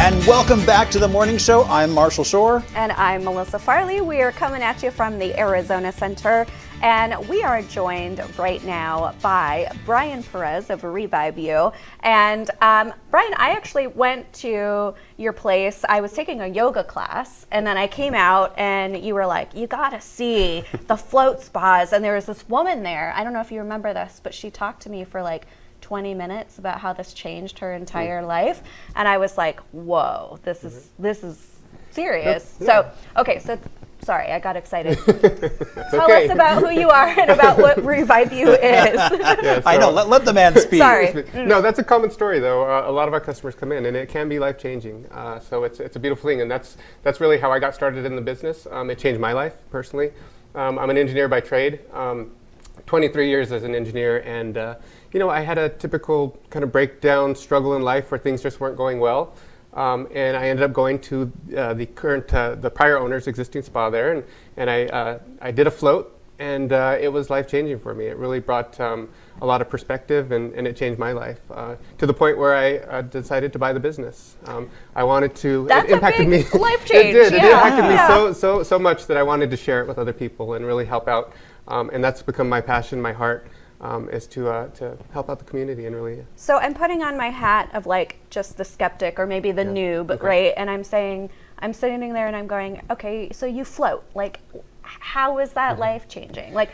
And welcome back to the morning show. I'm Marshall Shore. And I'm Melissa Farley. We are coming at you from the Arizona Center. And we are joined right now by Bryan Perez of RevibeU. And Bryan, I actually went to your place. I was taking a yoga class, and then I came out, and you were like, you gotta see the float spas. And there was this woman there. I don't know if you remember this, but she talked to me for like 20 minutes about how this changed her entire life, and I was like, whoa, this is serious. So sorry, I got excited. Tell us about who you are and about what RevibeU is. Yeah, so I know, let the man speak. Sorry. No, that's a common story though. A lot of our customers come in and it can be life-changing. So it's a beautiful thing, and that's really how I got started in the business. It changed my life personally. I'm an engineer by trade. 23 years as an engineer, and I had a typical kind of breakdown struggle in life where things just weren't going well. And I ended up going to the prior owner's existing spa there, and I did a float, and it was life-changing for me. It really brought a lot of perspective, and it changed my life to the point where I decided to buy the business. I wanted to. That's it impacted a big me. Life change. It did. It impacted me so much that I wanted to share it with other people and really help out. And that's become my passion, my heart. Is to help out the community and really. So I'm putting on my hat of like just the skeptic or maybe the noob, right? And I'm sitting there and I'm going, okay, so you float. Like, how is that life changing? Like,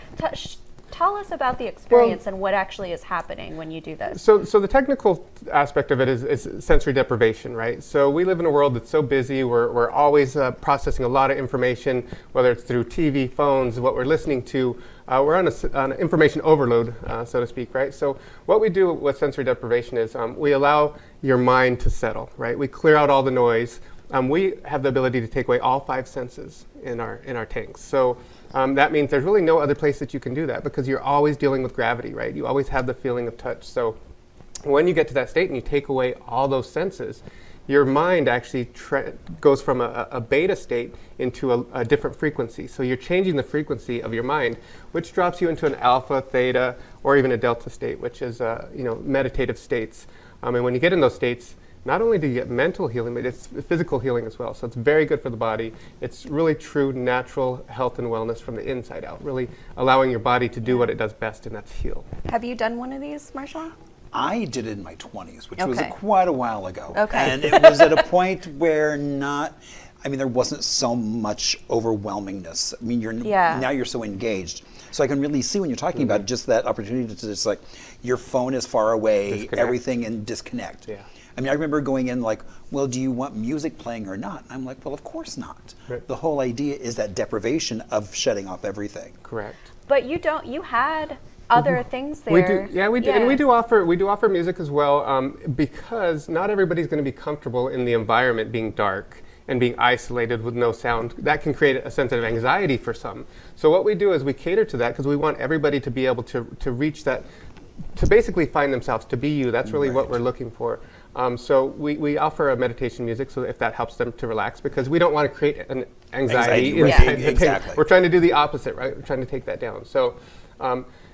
tell us about the experience and what actually is happening when you do this. So the technical aspect of it is sensory deprivation, right? So we live in a world that's so busy. We're always processing a lot of information, whether it's through TV, phones, what we're listening to. We're on an information overload, so to speak, right? So what we do with sensory deprivation is we allow your mind to settle, right? We clear out all the noise. We have the ability to take away all 5 senses in our tanks. So that means there's really no other place that you can do that because you're always dealing with gravity, right? You always have the feeling of touch. So when you get to that state and you take away all those senses, your mind actually goes from a beta state into a different frequency. So you're changing the frequency of your mind, which drops you into an alpha, theta, or even a delta state, which is meditative states. And when you get in those states, not only do you get mental healing, but it's physical healing as well. So it's very good for the body. It's really true natural health and wellness from the inside out, really allowing your body to do what it does best, and that's heal. Have you done one of these, Marshall? I did it in my 20s, which was quite a while ago. Okay. And it was at a point where there wasn't so much overwhelmingness. I mean, now you're so engaged. So I can really see when you're talking about just that opportunity to just like, your phone is far away, disconnect. Everything, and disconnect. Yeah. I mean, I remember going in like, well, do you want music playing or not? I'm like, well, of course not. Right. The whole idea is that deprivation of shutting off everything. Correct. But you had other things there. We do, and we do offer music as well, because not everybody's going to be comfortable in the environment being dark and being isolated with no sound. That can create a sense of anxiety for some. So what we do is we cater to that because we want everybody to be able to reach that, to basically find themselves, to be you. That's really what we're looking for. So we offer a meditation music, so if that helps them to relax, because we don't want to create an anxiety inside the pain. We're trying to do the opposite, right? We're trying to take that down. So.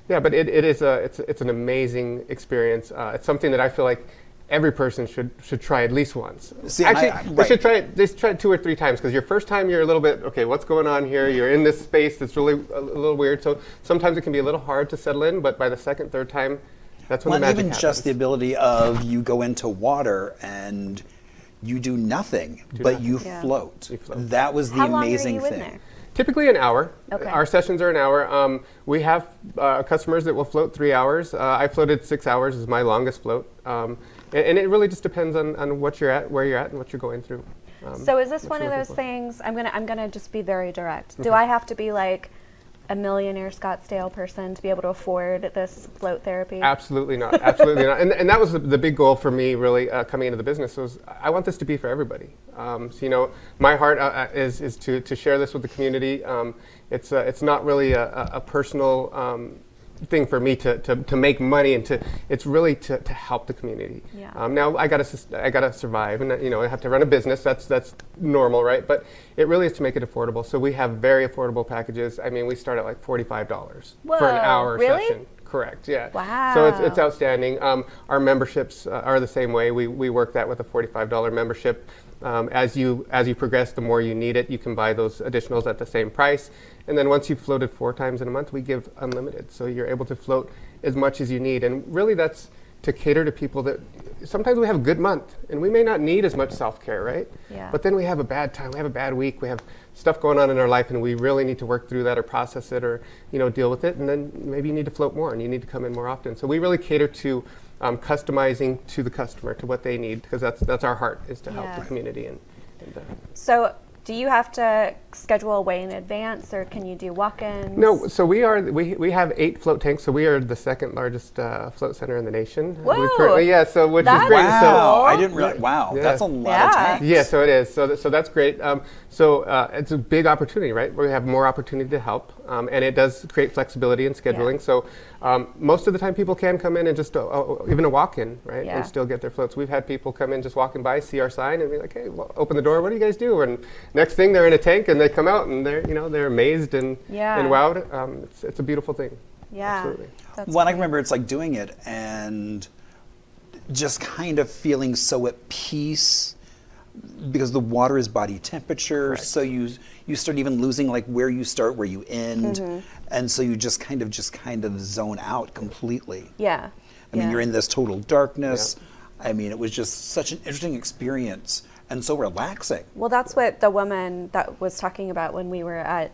But it's an amazing experience. It's something that I feel like every person should try at least once. They should try it 2 or 3 times, because your first time you're a little bit, okay, what's going on here? You're in this space that's really a little weird. So sometimes it can be a little hard to settle in, but by the second, third time, that's when the magic happens. Just the ability of you go into water and you do nothing, but you float. That was the amazing thing. How long were you in there? Typically an hour. Okay. Our sessions are an hour. We have customers that will float 3 hours. I floated 6 hours is my longest float. And it really just depends on what you're at, where you're at, and what you're going through. So is this one of those things, I'm gonna just be very direct. Do I have to be like a millionaire Scottsdale person to be able to afford this float therapy? Absolutely not. Absolutely not. And that was the big goal for me, really, coming into the business, was I want this to be for everybody. So, my heart is to share this with the community. It's not really a personal thing for me to make money, and it's really to help the community. Yeah. Now I gotta survive, and I have to run a business. That's normal, right? But it really is to make it affordable. So we have very affordable packages. I mean, we start at like $45 for an hour session. Correct, yeah. Wow. So it's outstanding. Our memberships are the same way. We work that with a $45 membership. As you progress, the more you need it, you can buy those additionals at the same price. And then once you've floated 4 times in a month, we give unlimited. So you're able to float as much as you need. And really that's to cater to people that sometimes we have a good month and we may not need as much self-care, right? Yeah. But then we have a bad time, we have a bad week, we have stuff going on in our life and we really need to work through that or process it or deal with it. And then maybe you need to float more and you need to come in more often. So we really cater to customizing to the customer, to what they need, because that's our heart, is to help the community. So do you have to schedule way in advance, or can you do walk-ins? No, so we have 8 float tanks, so we are the 2nd largest float center in the nation. Whoa! So which is great. Wow, So, I didn't realize. Wow, that's a lot of tanks. Yeah, so it is. So that's great. It's a big opportunity, right? We have more opportunity to help, and it does create flexibility in scheduling. So most of the time, people can come in and just even a walk-in, right, and still get their floats. We've had people come in just walking by, see our sign, and be like, "Hey, well, open the door. What do you guys do?" And next thing, they're in a tank, and they come out, and they're amazed and wowed. It's a beautiful thing. Yeah. Absolutely. Well, I remember it's like doing it and just kind of feeling so at peace, because the water is body temperature. Correct. So you start even losing like where you start, where you end, and so you just kind of zone out completely. Yeah. I mean, you're in this total darkness. Yeah. I mean, it was just such an interesting experience and so relaxing. Well, that's what the woman that was talking about when we were at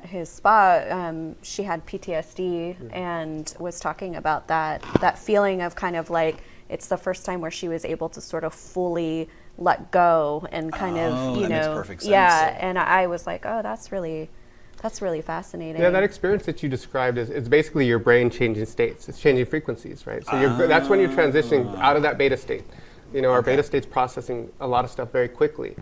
his spa. She had PTSD and was talking about that feeling of kind of like, it's the first time where she was able to sort of fully let go and kind of, that makes perfect sense. Yeah, and I was like, oh, that's really fascinating. Yeah, that experience that you described is basically your brain changing states. It's changing frequencies, right? So that's when you're transitioning out of that beta state. Our beta state's processing a lot of stuff very quickly,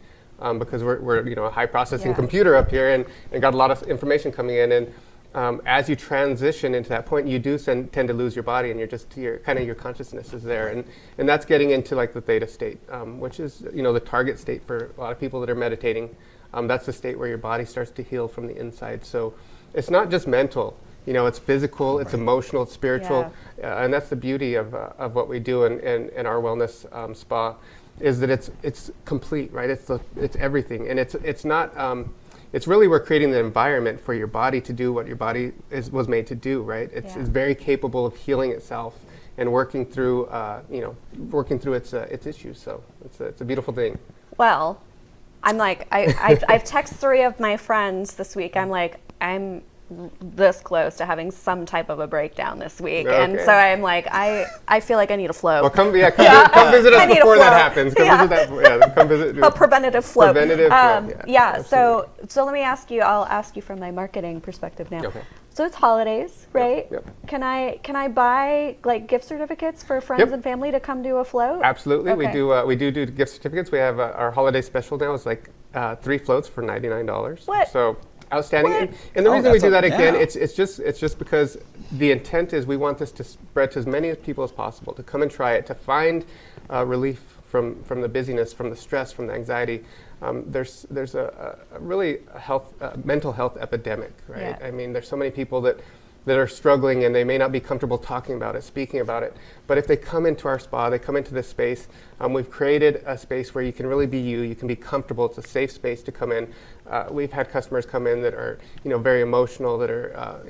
because we're a high processing computer up here and got a lot of information coming in. And as you transition into that point, you do tend to lose your body, and your consciousness is there. And that's getting into like the theta state, which is the target state for a lot of people that are meditating. That's the state where your body starts to heal from the inside. So it's not just mental. It's physical, it's emotional, it's spiritual, and that's the beauty of what we do in our wellness spa, is that it's complete, right? It's everything, and it's not. It's really, we're creating the environment for your body to do what your body was made to do, right? It's very capable of healing itself and working through its issues. So it's a beautiful thing. Well, I'm like, I've texted 3 of my friends this week. I'm like, I'm this close to having some type of a breakdown this week, and so I'm like, I feel like I need a float. Well, come visit us before that happens. Come visit. A preventative float. Absolutely. So let me ask you. I'll ask you from my marketing perspective now. Okay. So it's holidays, right? Yep. Can I buy like gift certificates for friends and family to come do a float? Absolutely. Okay. We do gift certificates. We have our holiday special now. It's like 3 floats for $99. What? So outstanding. And the reason we do that again, it's just because the intent is we want this to spread to as many people as possible, to come and try it, to find relief from the busyness, from the stress, from the anxiety. There's a really mental health epidemic, right? Yeah. I mean, there's so many people that are struggling, and they may not be comfortable talking about it, speaking about it. But if they come into our spa, they come into this space, we've created a space where you can really be you can be comfortable. It's a safe space to come in. We've had customers come in that are, very emotional, that are,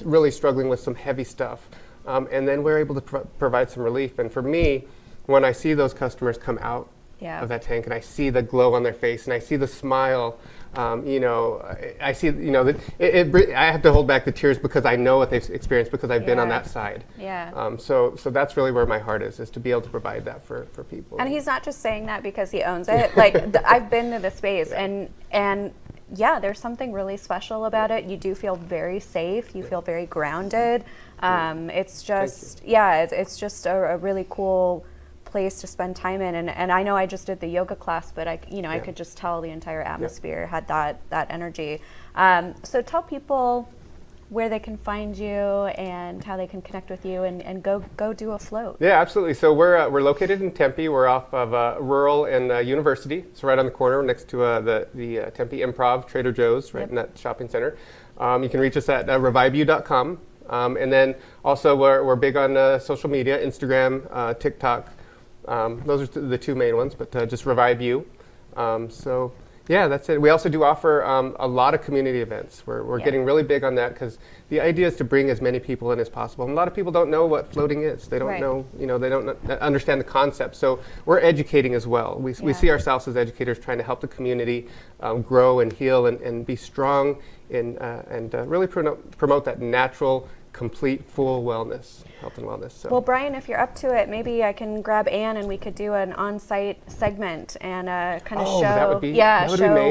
really struggling with some heavy stuff. And then we're able to provide some relief. And for me, when I see those customers come out of that tank, and I see the glow on their face, and I see the smile, I see, I have to hold back the tears because I know what they've experienced, because I've been on that side. Yeah. So that's really where my heart is to be able to provide that for people. And he's not just saying that because he owns it. Like I've been to the space, and there's something really special about it. You do feel very safe. You feel very grounded. It's just it's just a really cool place to spend time in, and I know I just did the yoga class, but I could just tell the entire atmosphere had that energy. So tell people where they can find you and how they can connect with you and go do a float. Yeah, absolutely. So we're located in Tempe. We're off of Rural and University. So right on the corner next to the Tempe Improv, Trader Joe's, right in that shopping center. You can reach us at RevibeU.com. And then also we're big on social media, Instagram, TikTok. Those are the two main ones, but just RevibeU. So yeah, that's it. We also do offer a lot of community events. We're getting really big on that because the idea is to bring as many people in as possible. And a lot of people don't know what floating is. They don't know, they don't understand the concept. So we're educating as well. We see ourselves as educators trying to help the community grow and heal and be strong and really promote that natural, complete, full wellness, health and wellness. So. Well, Bryan, if you're up to it, maybe I can grab Ann and we could do an on-site segment and kind of show, that would be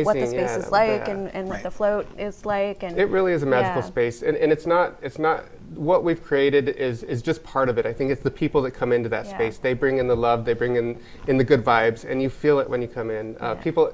what the space is like and what the float is like. And it really is a magical space, and it's not what we've created is just part of it. I think it's the people that come into that space. They bring in the love, they bring in the good vibes, and you feel it when you come in. People.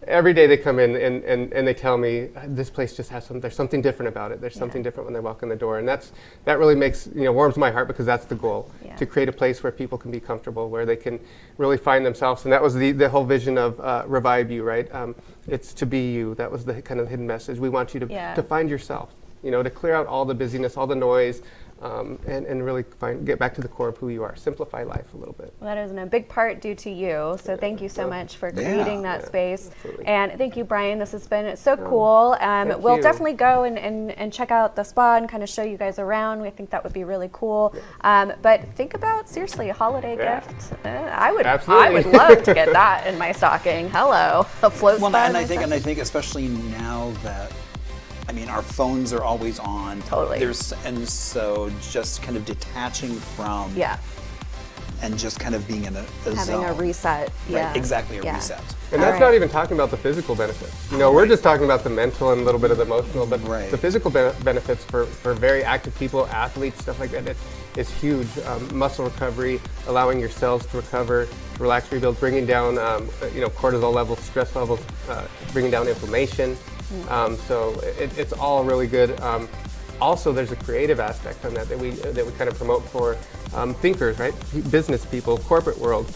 Every day they come in and they tell me this place just has there's something different about it. There's something different when they walk in the door, and that really makes warms my heart because that's the goal, to create a place where people can be comfortable, where they can really find themselves. And that was the whole vision of RevibeU, right? It's to be you. That was the kind of hidden message. We want you to find yourself, to clear out all the busyness, all the noise. And really get back to the core of who you are. Simplify life a little bit. Well, that is in a big part due to you. So thank you so much for creating that space. Absolutely. And thank you, Bryan. This has been so cool. We'll definitely go and check out the spa and kind of show you guys around. We think that would be really cool. But think about, seriously, a holiday gift. I would love to get that in my stocking. Hello, a float spa. And I think especially now that our phones are always on. Totally. And so just kind of detaching from. And just kind of being in a having zone. A reset. Right, exactly, a reset. And that's not even talking about the physical benefits. We're just talking about the mental and a little bit of the emotional, but the physical benefits for very active people, athletes, stuff like that, is huge. Muscle recovery, allowing your cells to recover, to relax, rebuild, bringing down cortisol levels, stress levels, bringing down inflammation. So it's all really good. Also, there's a creative aspect on that we kind of promote for thinkers, right? Business people, corporate world.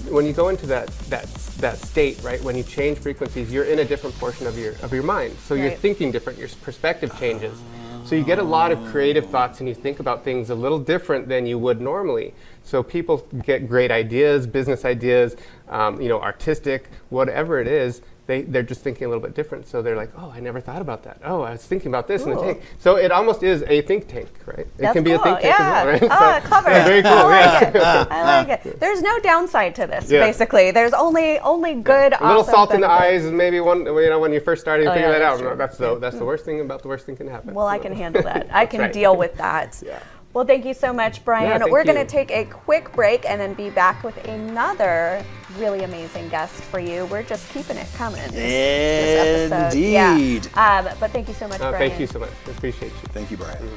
When you go into that state, right? When you change frequencies, you're in a different portion of your mind. So you're thinking different. Your perspective changes. So you get a lot of creative thoughts, and you think about things a little different than you would normally. So people get great ideas, business ideas, artistic, whatever it is. They're just thinking a little bit different. So they're like, oh, I never thought about that. Oh, I was thinking about this in a tank. So it almost is a think tank, right? That's it can be a think tank as well, right? Oh, clever. Very cool. I like it. There's no downside to this, basically. There's only good, a little awesome salt in the benefits. eyes, and maybe when you first started, you figure that out. True. That's the worst thing about the worst thing can happen. Well, I can handle that. I can deal with that. Yeah. Well, thank you so much, Bryan. We're going to take a quick break and then be back with another really amazing guest for you. We're just keeping it coming. This episode. Indeed. Yeah. But thank you so much, Bryan. Thank you so much. I appreciate you. Thank you, Bryan.